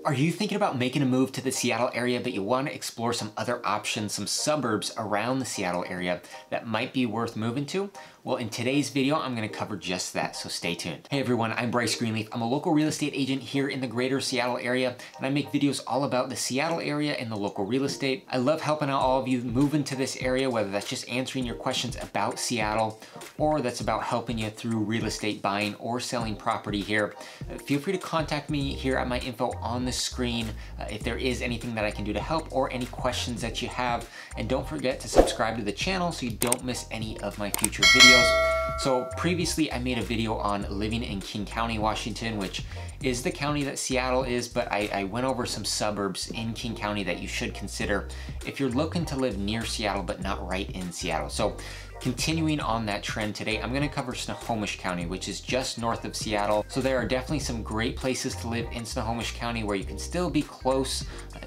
Are you thinking about making a move to the Seattle area, but you want to explore some other options, some suburbs around the Seattle area that might be worth moving to? Well, in today's video, I'm going to cover just that, so stay tuned. Hey everyone, I'm Bryce Greenleaf. I'm a local real estate agent here in the greater Seattle area, and I make videos all about the Seattle area and the local real estate. I love helping out all of you move into this area, whether that's just answering your questions about Seattle, or that's about helping you through real estate buying or selling property here. Feel free to contact me here at my info on the screen if there is anything that I can do to help or any questions that you have. And don't forget to subscribe to the channel so you don't miss any of my future videos. So previously I made a video on living in King County, Washington, which is the county that Seattle is, but I went over some suburbs in King County that you should consider if you're looking to live near Seattle but not right in Seattle. So continuing on that trend today, I'm going to cover Snohomish County, which is just north of Seattle. So there are definitely some great places to live in Snohomish County where you can still be close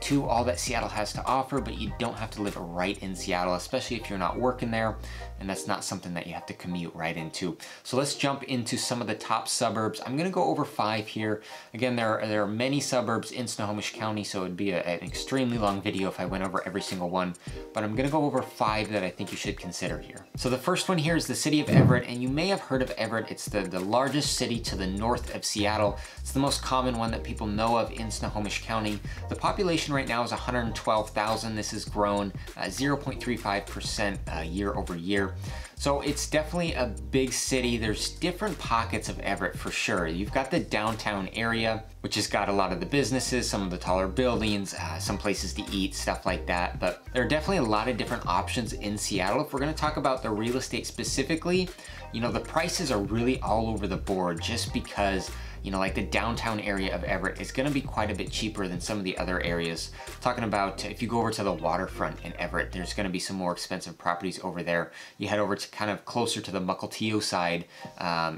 to all that Seattle has to offer, but you don't have to live right in Seattle, especially if you're not working there, and that's not something that you have to commute right into. So let's jump into some of the top suburbs. I'm going to go over 5 here. Again, there are many suburbs in Snohomish County, so it'd be an extremely long video if I went over every single one, but I'm going to go over 5 that I think you should consider here. So the first one here is the city of Everett, and you may have heard of Everett. It's the largest city to the north of Seattle. It's the most common one that people know of in Snohomish County. The population right now is 112,000. This has grown 0.35% year over year. So it's definitely a big city. There's different pockets of Everett for sure. You've got the downtown area, which has got a lot of the businesses, some of the taller buildings, some places to eat, stuff like that. But there are definitely a lot of different options in Seattle. If we're gonna talk about the real estate specifically, you know, the prices are really all over the board just because, you know, like the downtown area of Everett is gonna be quite a bit cheaper than some of the other areas. Talking about if you go over to the waterfront in Everett, there's gonna be some more expensive properties over there. You head over to kind of closer to the Mukilteo side,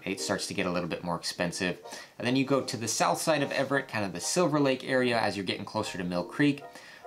it starts to get a little bit more expensive. And then you go to the south side of Everett, kind of the Silver Lake area as you're getting closer to Mill Creek.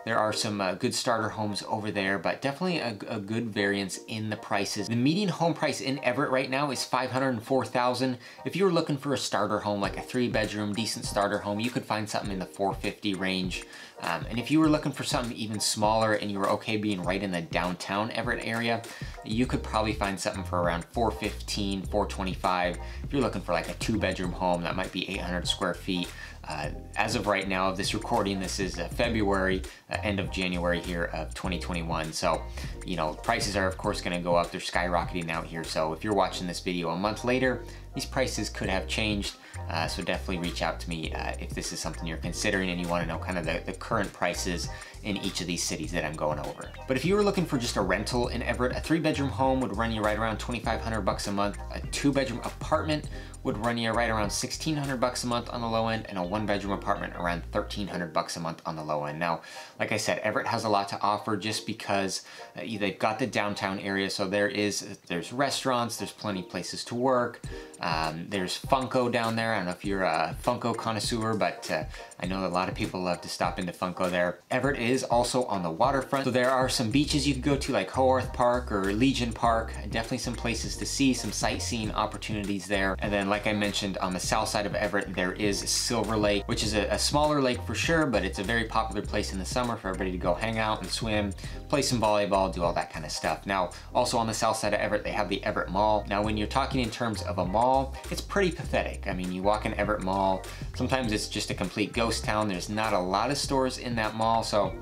There are some good starter homes over there, but definitely a good variance in the prices. The median home price in Everett right now is $504,000. If you were looking for a starter home, like a 3-bedroom, decent starter home, you could find something in the $450,000 range. And if you were looking for something even smaller and you were okay being right in the downtown Everett area, you could probably find something for around $415,000, $425,000. If you're looking for like a 2-bedroom home, that might be 800 square feet. As of right now, of this recording, this is February, end of January here of 2021. So, you know, prices are of course gonna go up. They're skyrocketing out here. So if you're watching this video a month later, these prices could have changed. So definitely reach out to me if this is something you're considering and you wanna know kind of the current prices in each of these cities that I'm going over. But if you were looking for just a rental in Everett, a 3-bedroom home would run you right around $2,500 a month. A 2-bedroom apartment would run you right around $1,600 a month on the low end, and a 1-bedroom apartment around $1,300 a month on the low end. Now, like I said, Everett has a lot to offer just because they've got the downtown area, so there's restaurants, there's plenty of places to work. There's Funko down there. I don't know if you're a Funko connoisseur, but I know a lot of people love to stop into Funko there. Everett is also on the waterfront, so there are some beaches you can go to like Howarth Park or Legion Park. Definitely some places to see, some sightseeing opportunities there. And then like I mentioned, on the south side of Everett, there is Silver Lake, which is a smaller lake for sure, but it's a very popular place in the summer for everybody to go hang out and swim, play some volleyball, do all that kind of stuff. Now, also on the south side of Everett, they have the Everett Mall. Now, when you're talking in terms of a mall, it's pretty pathetic. I mean, you walk in Everett Mall, sometimes it's just a complete ghost town. There's not a lot of stores in that mall, so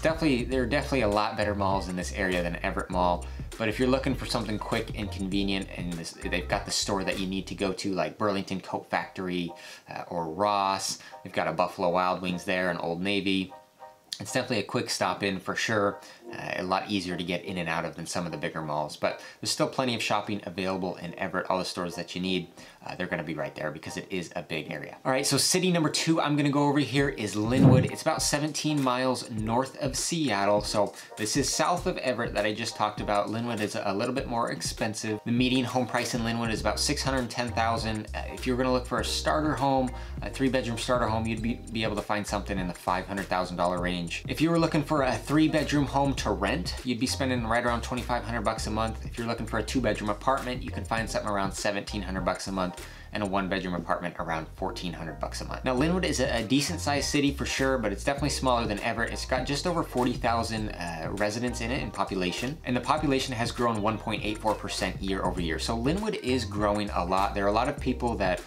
there are definitely a lot better malls in this area than Everett Mall. But if you're looking for something quick and convenient, and they've got the store that you need to go to, like Burlington Coat Factory or Ross. They've got a Buffalo Wild Wings there and Old Navy. It's definitely a quick stop in for sure. A lot easier to get in and out of than some of the bigger malls, but there's still plenty of shopping available in Everett. All the stores that you need, they're gonna be right there because it is a big area. All right, so city number 2 I'm gonna go over here is Lynwood. It's about 17 miles north of Seattle. So this is south of Everett that I just talked about. Lynwood is a little bit more expensive. The median home price in Lynwood is about $610,000. If you're gonna look for a starter home, a 3-bedroom starter home, you'd be able to find something in the $500,000 range. If you were looking for a 3-bedroom home to rent, you'd be spending right around $2,500 a month. If you're looking for a 2-bedroom apartment, you can find something around $1,700 a month. and a 1-bedroom apartment around $1,400 a month. Now Lynwood is a decent sized city for sure, but it's definitely smaller than Everett. It's got just over 40,000 residents in it in population, and the population has grown 1.84% year over year. So Lynwood is growing a lot. There are a lot of people that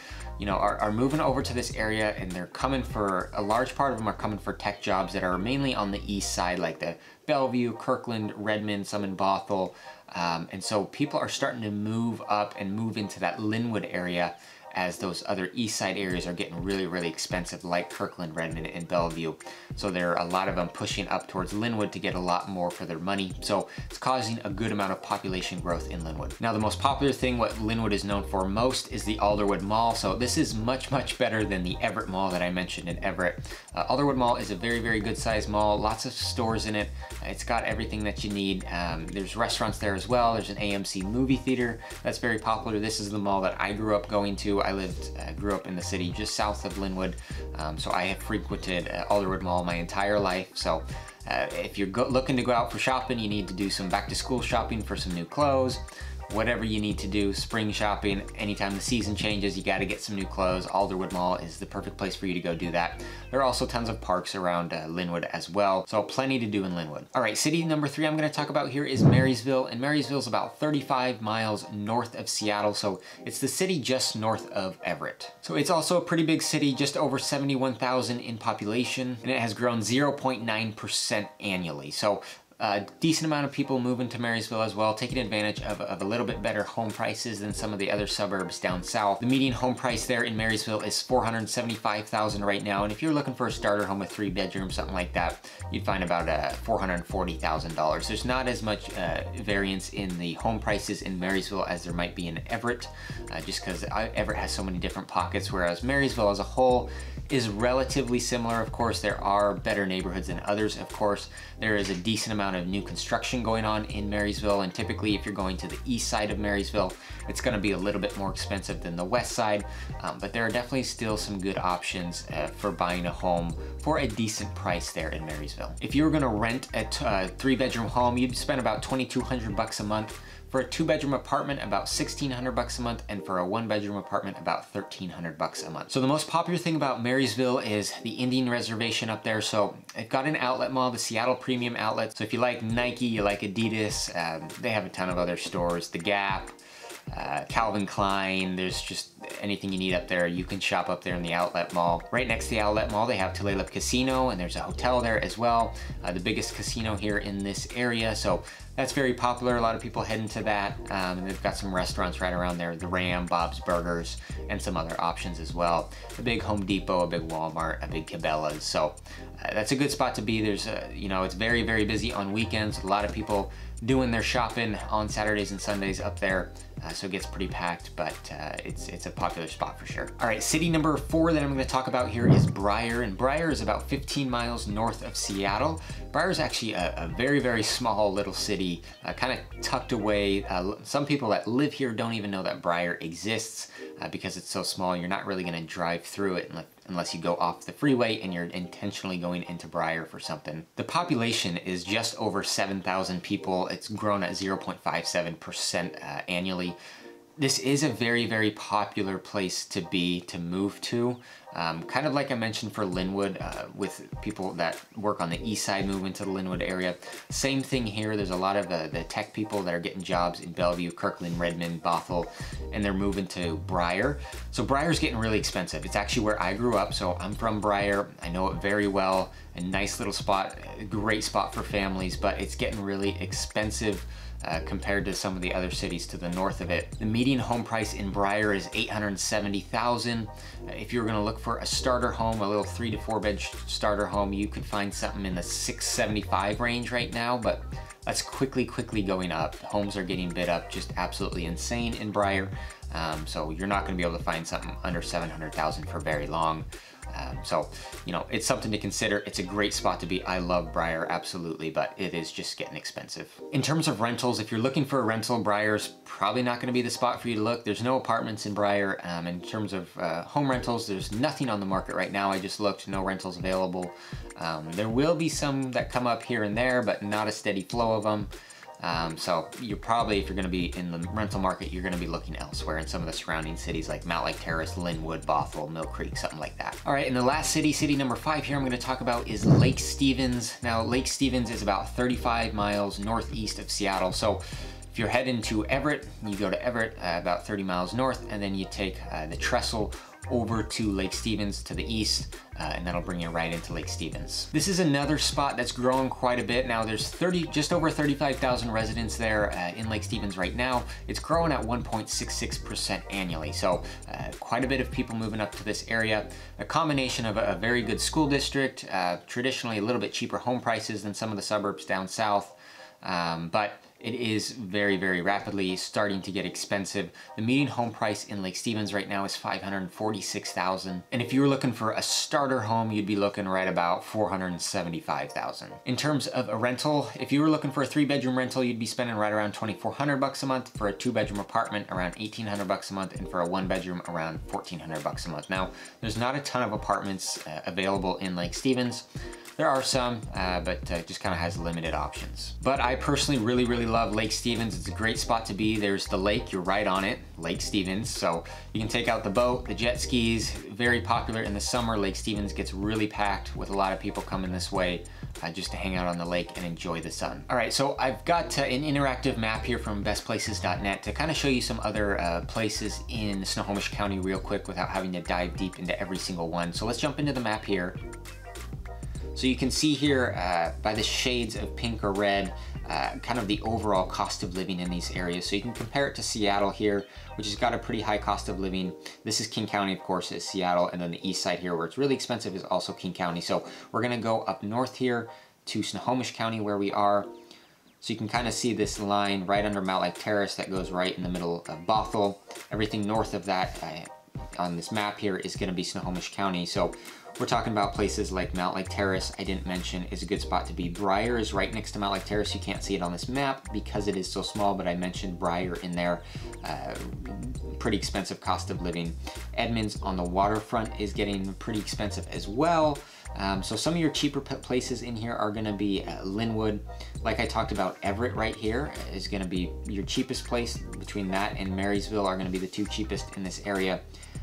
are moving over to this area, and they're coming for, a large part of them are coming for tech jobs that are mainly on the east side, like the Bellevue, Kirkland, Redmond, some in Bothell. And so people are starting to move up and move into that Lynwood area as those other east side areas are getting really, really expensive, like Kirkland, Redmond, and Bellevue. So there are a lot of them pushing up towards Lynwood to get a lot more for their money. So it's causing a good amount of population growth in Lynwood. Now, the most popular thing, what Lynwood is known for most, is the Alderwood Mall. So this is much, much better than the Everett Mall that I mentioned in Everett. Alderwood Mall is a very, very good sized mall, lots of stores in it. It's got everything that you need. There's restaurants there as well. There's an AMC movie theater that's very popular. This is the mall that I grew up going to. I grew up in the city just south of Lynwood, so I have frequented Alderwood Mall my entire life. So if you're looking to go out for shopping, you need to do some back to school shopping for some new clothes, whatever you need to do, spring shopping, anytime the season changes, you got to get some new clothes. Alderwood Mall is the perfect place for you to go do that. There are also tons of parks around Lynwood as well, so plenty to do in Lynwood. All right, city number 3 I'm going to talk about here is Marysville, and Marysville is about 35 miles north of Seattle, so it's the city just north of Everett. So it's also a pretty big city, just over 71,000 in population, and it has grown 0.9% annually. So a decent amount of people moving to Marysville as well, taking advantage of a little bit better home prices than some of the other suburbs down south. The median home price there in Marysville is $475,000 right now, and if you're looking for a starter home with 3 bedrooms, something like that, you'd find about $440,000. There's not as much variance in the home prices in Marysville as there might be in Everett, just because Everett has so many different pockets, whereas Marysville as a whole is relatively similar. Of course, there are better neighborhoods than others. Of course, there is a decent amount of new construction going on in Marysville, and typically if you're going to the east side of Marysville, it's going to be a little bit more expensive than the west side, but there are definitely still some good options for buying a home for a decent price there in Marysville. If you were going to rent a 3-bedroom home, you'd spend about $2,200 a month. For a 2-bedroom apartment, about $1,600 a month, and for a 1-bedroom apartment, about $1,300 a month. So the most popular thing about Marysville is the Indian Reservation up there. So they've got an outlet mall, the Seattle Premium Outlet. So if you like Nike, you like Adidas, they have a ton of other stores, The Gap, Calvin Klein, there's just anything you need up there. You can shop up there in the outlet mall. Right next to the outlet mall, they have Tulalip Casino, and there's a hotel there as well. The biggest casino here in this area. So that's very popular. A lot of people head into that. And they've got some restaurants right around there, the Ram, Bob's Burgers, and some other options as well. A big Home Depot, a big Walmart, a big Cabela's. So that's a good spot to be. There's it's very, very busy on weekends. A lot of people doing their shopping on Saturdays and Sundays up there. So it gets pretty packed, but it's a popular spot for sure. All right, city number 4 that I'm going to talk about here is Brier, and Brier is about 15 miles north of Seattle. Brier is actually a very, very small little city, kind of tucked away. Some people that live here don't even know that Brier exists because it's so small. You're not really going to drive through it unless you go off the freeway and you're intentionally going into Brier for something. The population is just over 7,000 people. It's grown at 0.57% annually. This is a very, very popular place to move to. Kind of like I mentioned for Lynwood, with people that work on the east side moving to the Lynwood area. Same thing here. There's a lot of the tech people that are getting jobs in Bellevue, Kirkland, Redmond, Bothell, and they're moving to Brier. So Brier's getting really expensive. It's actually where I grew up, so I'm from Brier. I know it very well. A nice little spot, a great spot for families, but it's getting really expensive compared to some of the other cities to the north of it. The median home price in Brier is $870,000. If you're gonna look for a starter home, a little 3 to 4 bed starter home, you could find something in the $675 range right now, but that's quickly going up. Homes are getting bid up just absolutely insane in Brier. So you're not gonna be able to find something under $700,000 for very long. So, it's something to consider. It's a great spot to be. I love Brier, absolutely, but it is just getting expensive. In terms of rentals, if you're looking for a rental, Brier's probably not going to be the spot for you to look. There's no apartments in Brier. In terms of home rentals, there's nothing on the market right now. I just looked, no rentals available. There will be some that come up here and there, but not a steady flow of them. So you're probably, if you're gonna be in the rental market, you're gonna be looking elsewhere in some of the surrounding cities like Mountlake Terrace, Lynwood, Bothell, Mill Creek, something like that. All right, and the last city number 5 here I'm gonna talk about is Lake Stevens. Now, Lake Stevens is about 35 miles northeast of Seattle. So if you're heading to Everett, you go to Everett about 30 miles north, and then you take the trestle over to Lake Stevens to the east, and that'll bring you right into Lake Stevens. This is another spot that's growing quite a bit. Now there's just over 35,000 residents there in Lake Stevens right now. It's growing at 1.66% annually. So quite a bit of people moving up to this area. A combination of a very good school district, traditionally a little bit cheaper home prices than some of the suburbs down south, but it is very, very rapidly starting to get expensive. The median home price in Lake Stevens right now is $546,000. And if you were looking for a starter home, you'd be looking right about $475,000. In terms of a rental, if you were looking for a 3-bedroom rental, you'd be spending right around $2,400 a month. For a 2-bedroom apartment, around $1,800 a month. And for a 1-bedroom, around $1,400 a month. Now, there's not a ton of apartments available in Lake Stevens. There are some, but just kind of has limited options. But I personally really love Lake Stevens. It's a great spot to be. There's the lake, you're right on it, Lake Stevens. So you can take out the boat, the jet skis, very popular in the summer. Lake Stevens gets really packed with a lot of people coming this way just to hang out on the lake and enjoy the sun. All right, so I've got an interactive map here from bestplaces.net to kind of show you some other places in Snohomish County real quick without having to dive deep into every single one. So let's jump into the map here. So you can see here by the shades of pink or red, kind of the overall cost of living in these areas. So you can compare it to Seattle here, which has got a pretty high cost of living. This is King County, of course, is Seattle, and then the east side here where it's really expensive is also King County. So we're gonna go up north here to Snohomish County where we are. So you can kind of see this line right under Mountlake Terrace that goes right in the middle of Bothell. Everything north of that on this map here is gonna be Snohomish County. So we're talking about places like Mountlake Terrace, I didn't mention, is a good spot to be. Brier is right next to Mountlake Terrace. You can't see it on this map because it is so small, but I mentioned Brier in there. Pretty expensive cost of living. Edmonds on the waterfront is getting pretty expensive as well. So some of your cheaper places in here are gonna be Lynwood. Like I talked about, Everett right here is gonna be your cheapest place. Between that and Marysville are gonna be the 2 cheapest in this area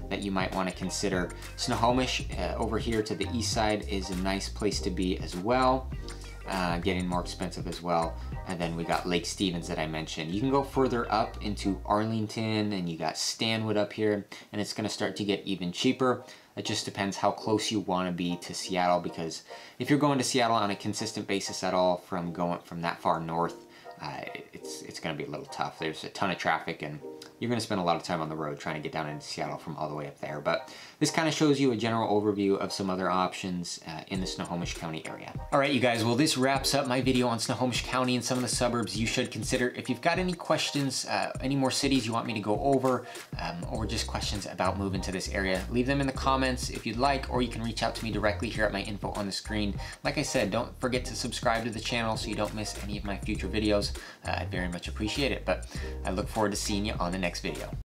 that you might want to consider. Snohomish over here to the east side is a nice place to be as well, getting more expensive as well. And then we got Lake Stevens that I mentioned. You can go further up into Arlington, and you got Stanwood up here, and it's going to start to get even cheaper. It just depends how close you want to be to Seattle, because if you're going to Seattle on a consistent basis at all from that far north, it's going to be a little tough. There's a ton of traffic, and you're going to spend a lot of time on the road trying to get down into Seattle from all the way up there. But this kind of shows you a general overview of some other options in the Snohomish County area. All right, you guys, well, this wraps up my video on Snohomish County and some of the suburbs you should consider. If you've got any questions, any more cities you want me to go over, or just questions about moving to this area, leave them in the comments if you'd like, or you can reach out to me directly here at my info on the screen. Like I said, don't forget to subscribe to the channel so you don't miss any of my future videos. I'd very much appreciate it, but I look forward to seeing you on the next video.